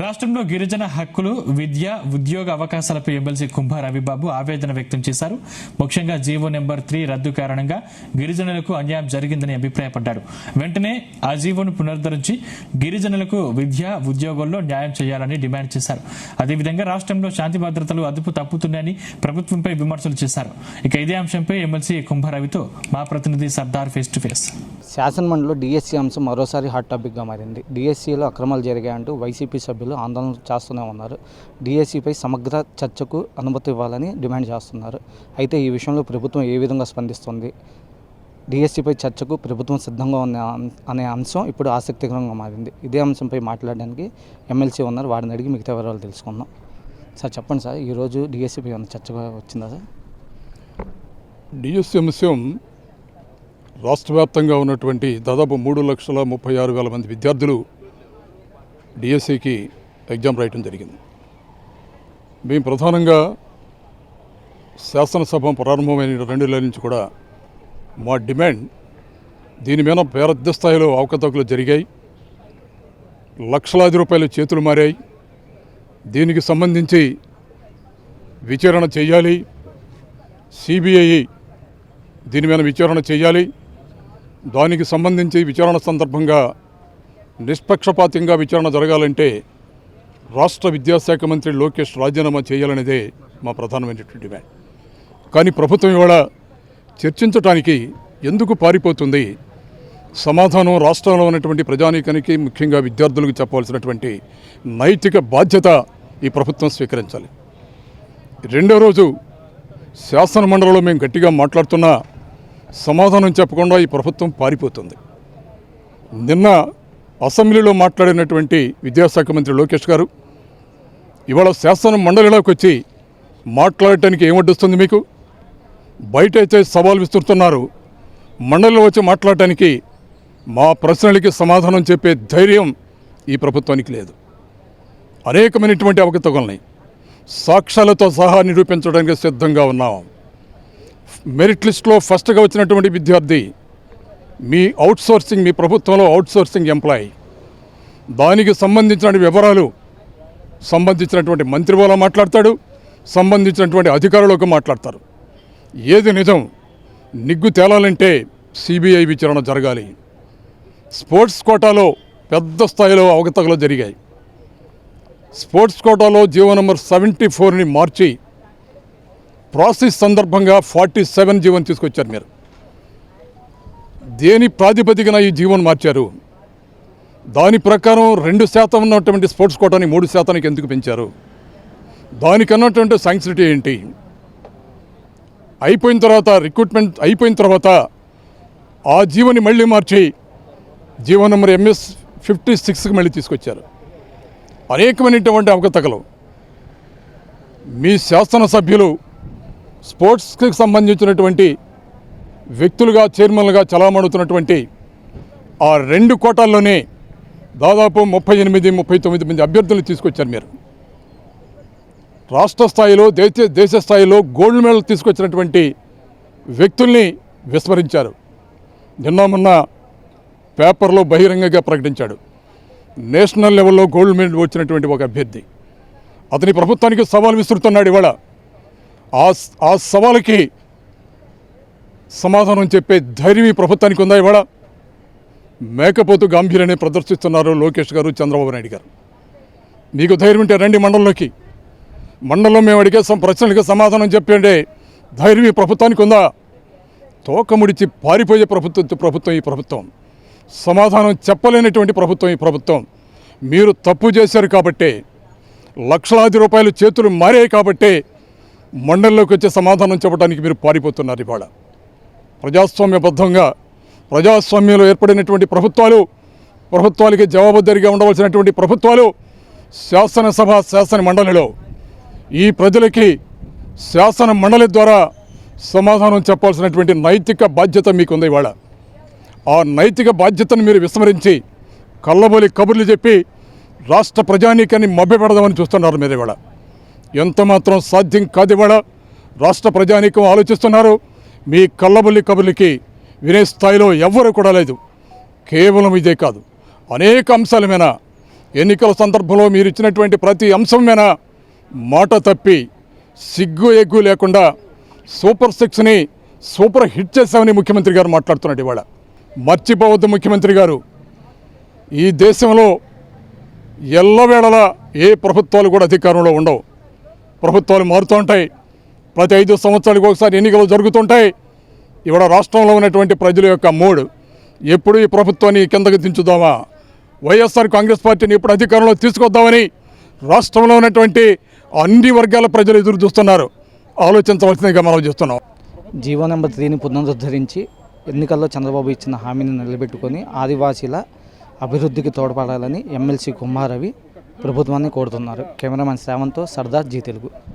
రాష్ట్రంలో గిరిజన హక్కులు, విద్య, ఉద్యోగ అవకాశాలపై ఎమ్మెల్సీ కుంభ రవిబాబు ఆవేదన వ్యక్తం చేశారు. ముఖ్యంగా జీవో నెంబర్ 3 రద్దు కారణంగా గిరిజనులకు అన్యాయం జరిగిందని అభిప్రాయపడ్డారు. వెంటనే ఆ జీవోను పునరుద్ధరించి గిరిజనులకు విద్య, ఉద్యోగాల్లో న్యాయం చేయాలని డిమాండ్ చేశారు. అదేవిధంగా రాష్ట్రంలో శాంతి భద్రతలు అదుపు తప్పుతున్నాయని ప్రభుత్వంపై విమర్శలు చేశారు. ఇక ఇదే అంశంపై ఎమ్మెల్సీ కుంభ రవితో మా ప్రతినిధి సర్దార్ ఫేస్ టు ఫేస్. శాసనమండలిలో డిఎస్సీ అంశం మరోసారి హాట్ టాపిక్గా మారింది. డిఎస్సీలో అక్రమాలు జరిగాయంటూ వైసీపీ సభ్యులు ఆందోళన చేస్తూనే ఉన్నారు. డిఎస్సీపై సమగ్ర చర్చకు అనుమతి ఇవ్వాలని డిమాండ్ చేస్తున్నారు. అయితే ఈ విషయంలో ప్రభుత్వం ఏ విధంగా స్పందిస్తుంది, డిఎస్సీపై చర్చకు ప్రభుత్వం సిద్ధంగా ఉంది అనే అంశం ఇప్పుడు ఆసక్తికరంగా మారింది. ఇదే అంశంపై మాట్లాడడానికి ఎమ్మెల్సీ ఉన్నారు, వారిని అడిగి మిగతా వివరాలు తెలుసుకుందాం. సార్ చెప్పండి సార్, ఈరోజు డిఎస్సీపై ఏమైనా చర్చగా వచ్చిందా సార్? డిఎస్సీ అంశం రాష్ట్ర వ్యాప్తంగా ఉన్నటువంటి దాదాపు 3,36,000 మంది విద్యార్థులు డిఎస్సికి ఎగ్జామ్ రాయటం జరిగింది. మేము ప్రధానంగా శాసనసభ ప్రారంభమైన 2 నెలల నుంచి కూడా మా డిమాండ్ దీని మీద పెద్ద స్థాయిలో అవకతవకలు జరిగాయి, లక్షలాది రూపాయల చేతులు మారాయి. దీనికి సంబంధించి విచారణ చేయాలి, సిబిఐ దీని మీద విచారణ చేయాలి. దానికి సంబంధించి విచారణ సందర్భంగా నిష్పక్షపాతంగా విచారణ జరగాలంటే రాష్ట్ర విద్యాశాఖ మంత్రి లోకేష్ రాజీనామా చేయాలనేదే మా ప్రధానమైనటువంటి డిమాండ్. కానీ ప్రభుత్వం ఇవాళ చర్చించడానికి ఎందుకు పారిపోతుంది? సమాధానం రాష్ట్రంలో ఉన్నటువంటి ప్రజానీకానికి, ముఖ్యంగా విద్యార్థులకు చెప్పవలసినటువంటి నైతిక బాధ్యత ఈ ప్రభుత్వం స్వీకరించాలి. 2వ రోజు శాసన మండలిలో మేము గట్టిగా మాట్లాడుతున్నా సమాధానం చెప్పకుండా ఈ ప్రభుత్వం పారిపోతుంది. నిన్న అసెంబ్లీలో మాట్లాడినటువంటి విద్యాశాఖ మంత్రి లోకేష్ గారు ఇవాళ శాసన మండలిలోకి వచ్చి మాట్లాడటానికి ఏమడ్డుస్తుంది మీకు? బయట అయితే సవాల్ విస్తున్నారు, మండలిలో వచ్చి మాట్లాడటానికి మా ప్రశ్నలకి సమాధానం చెప్పే ధైర్యం ఈ ప్రభుత్వానికి లేదు. అనేకమైనటువంటి అవకతవకల్ని సాక్ష్యాలతో సహా నిరూపించడానికి సిద్ధంగా ఉన్నాం. మెరిట్ లిస్టులో ఫస్ట్గా వచ్చినటువంటి విద్యార్థి మీ అవుట్సోర్సింగ్, మీ ప్రభుత్వంలో అవుట్సోర్సింగ్ ఎంప్లాయీ. దానికి సంబంధించిన వివరాలు సంబంధించినటువంటి మంత్రి వాళ్ళ మాట్లాడతాడు, సంబంధించినటువంటి అధికారులకు మాట్లాడతారు. ఏది నిజం నిగ్గు తేలాలంటే సిబిఐ విచారణ జరగాలి. స్పోర్ట్స్ కోటాలో పెద్ద స్థాయిలో అవకతవకలు జరిగాయి. స్పోర్ట్స్ కోటాలో జీవో నెంబర్ 74ని మార్చి ప్రాసెస్ సందర్భంగా 47 జీవోని తీసుకొచ్చారు. మీరు దేని ప్రాతిపదికన ఈ జీవోని మార్చారు? దాని ప్రకారం 2% ఉన్నటువంటి స్పోర్ట్స్ కోటాని 3% ఎందుకు పెంచారు? దానికన్నటువంటి శాంక్సిటీ ఏంటి? అయిపోయిన తర్వాత రిక్రూట్మెంట్ అయిపోయిన తర్వాత ఆ జీవోని మళ్ళీ మార్చి జీవో నెంబర్ MS 56కి మళ్ళీ తీసుకొచ్చారు. అనేకమైనటువంటి అవకతవకలు. మీ శాసనసభ్యులు స్పోర్ట్స్కి సంబంధించినటువంటి వ్యక్తులుగా, చైర్మన్లుగా చలామణుతున్నటువంటి ఆ 2 కోటాల్లోనే దాదాపు 38-39 మంది అభ్యర్థులు తీసుకొచ్చారు. మీరు రాష్ట్ర స్థాయిలో, దేశ స్థాయిలో గోల్డ్ మెడల్ తీసుకొచ్చినటువంటి వ్యక్తుల్ని విస్మరించారు. మొన్న పేపర్లో బహిరంగంగా ప్రకటించాడు. నేషనల్ లెవెల్లో గోల్డ్ మెడల్ వచ్చినటువంటి ఒక అభ్యర్థి, అతని ప్రభుత్వానికి సవాల్ విసురుతున్నాడు. ఇవాళ ఆ సవాలుకి సమాధానం చెప్పే ధైర్యం ఈ ప్రభుత్వానికి ఉందా? ఇవాళ మేకపోతు గాంభీర్యాన్ని ప్రదర్శిస్తున్నారు లోకేష్ గారు, చంద్రబాబు నాయుడు గారు. మీకు ధైర్యం ఉంటే రండి మండలంలోకి. మండలంలో మేము అడిగే ప్రశ్నలకి సమాధానం చెప్పండి. ధైర్యం ఈ ప్రభుత్వానికి ఉందా? తోకముడిచి పారిపోయే ప్రభుత్వం ఈ ప్రభుత్వం. సమాధానం చెప్పలేనటువంటి ప్రభుత్వం ఈ ప్రభుత్వం. మీరు తప్పు చేశారు కాబట్టే, లక్షలాది రూపాయలు చేతులు మారాయి కాబట్టే మండలిలోకి వచ్చే సమాధానం చెప్పడానికి మీరు పారిపోతున్నారు. ఇవాళ ప్రజాస్వామ్యబద్ధంగా ప్రజాస్వామ్యంలో ఏర్పడినటువంటి ప్రభుత్వాలకి జవాబుదారీగా ఉండవలసినటువంటి ప్రభుత్వాలు శాసనసభ, శాసన మండలిలో ఈ ప్రజలకి శాసన మండలి ద్వారా సమాధానం చెప్పాల్సినటువంటి నైతిక బాధ్యత మీకుంది. ఇవాళ ఆ నైతిక బాధ్యతను మీరు విస్మరించి కళ్ళబోలి కబుర్లు చెప్పి రాష్ట్ర ప్రజానీకాన్ని మభ్యపెడదామని చూస్తున్నారు. మీరు ఇవాళ ఎంత మాత్రం సాధ్యం కాదు. ఇవాళ రాష్ట్ర ప్రజానీకం ఆలోచిస్తున్నారు. మీ కళ్ళబొల్లి కబుర్లకి వినే స్థాయిలో ఎవ్వరూ కూడా లేదు. కేవలం ఇదే కాదు, అనేక అంశాల మీద ఎన్నికల సందర్భంలో మీరు ఇచ్చినటువంటి ప్రతి అంశం మీద మాట తప్పి సిగ్గు ఎగ్గు లేకుండా సూపర్ సిక్స్ని సూపర్ హిట్ చేశామని ముఖ్యమంత్రి గారు మాట్లాడుతున్నాడు ఇవాళ. మర్చిపోవద్దు ముఖ్యమంత్రి గారు, ఈ దేశంలో ఎల్లవేళలా ఏ ప్రభుత్వాలు కూడా అధికారంలో ఉండవు. ప్రభుత్వాలు మారుతూ ఉంటాయి. ప్రతి 5 సంవత్సరాలకు ఒకసారి ఎన్నికలు జరుగుతుంటాయి. ఇవాళ రాష్ట్రంలో ఉన్నటువంటి ప్రజల యొక్క మూడ్ ఎప్పుడు ఈ ప్రభుత్వాన్ని కిందకి దించుదామా, వైఎస్ఆర్ కాంగ్రెస్ పార్టీని ఎప్పుడు అధికారంలో తీసుకొద్దామని రాష్ట్రంలో ఉన్నటువంటి అన్ని వర్గాల ప్రజలు ఎదురు చూస్తున్నారు. ఆలోచించవలసిందిగా మనం చేస్తున్నాం. జీవో నెంబర్ 3ని పునరుద్ధరించి ఎన్నికల్లో చంద్రబాబు ఇచ్చిన హామీని నిలబెట్టుకొని ఆదివాసీల అభివృద్ధికి తోడ్పడాలని ఎమ్మెల్సీ కుమారవి ప్రభుత్వాన్ని కోరుతున్నారు. కెమెరామెన్ శ్రావంత్తో సర్దార్ జీ తెలుగు.